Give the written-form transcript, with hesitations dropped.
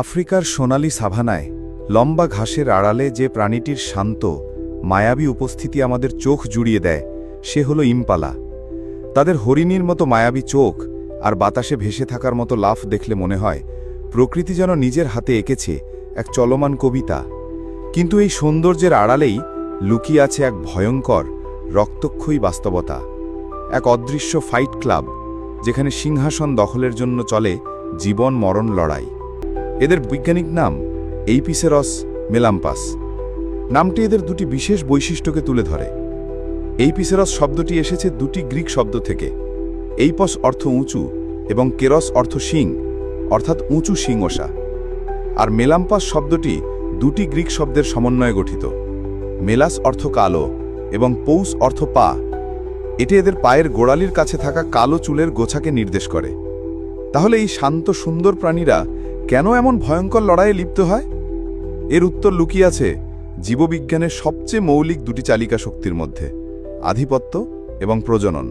আফ্রিকার সোনালি সাভানায় লম্বা ঘাসের আড়ালে যে প্রাণীটির শান্ত মায়াবী উপস্থিতি আমাদের চোখ জুড়িয়ে দেয় সে হলো ইম্পালা। তাদের হরিণীর মতো মায়াবী চোখ আর বাতাসে ভেসে থাকার মতো লাফ দেখলে মনে হয় প্রকৃতি যেন নিজের হাতে এঁকেছে এক চলমান কবিতা। কিন্তু এই সৌন্দর্যের আড়ালেই লুকিয়ে আছে এক ভয়ঙ্কর রক্তক্ষয়ী বাস্তবতা, এক অদৃশ্য ফাইট ক্লাব যেখানে সিংহাসন দখলের জন্য চলে জীবন মরণ লড়াই। এদের বৈজ্ঞানিক নাম এইপিসেরস মেলাম্পাস। নামটি এদের দুটি বিশেষ বৈশিষ্ট্যকে তুলে ধরে। এইপিসেরস শব্দটি এসেছে দুটি গ্রিক শব্দ থেকে। এইপস অর্থ উঁচু এবং কেরস অর্থ শিং, অর্থাৎ উঁচু শিংওষা। আর মেলাম্পাস শব্দটি দুটি গ্রিক শব্দের সমন্বয়ে গঠিত। মেলাস অর্থ কালো এবং পৌস অর্থ পা। এটি এদের পায়ের গোড়ালির কাছে থাকা কালো চুলের গোছাকে নির্দেশ করে। তাহলে এই শান্ত সুন্দর প্রাণীরা কেন এমন ভয়ঙ্কর লড়াইয়ে লিপ্ত হয়? এর উত্তর লুকিয়ে আছে জীববিজ্ঞানের সবচেয়ে মৌলিক দুটি চালিকা শক্তির মধ্যে, আধিপত্য এবং প্রজনন।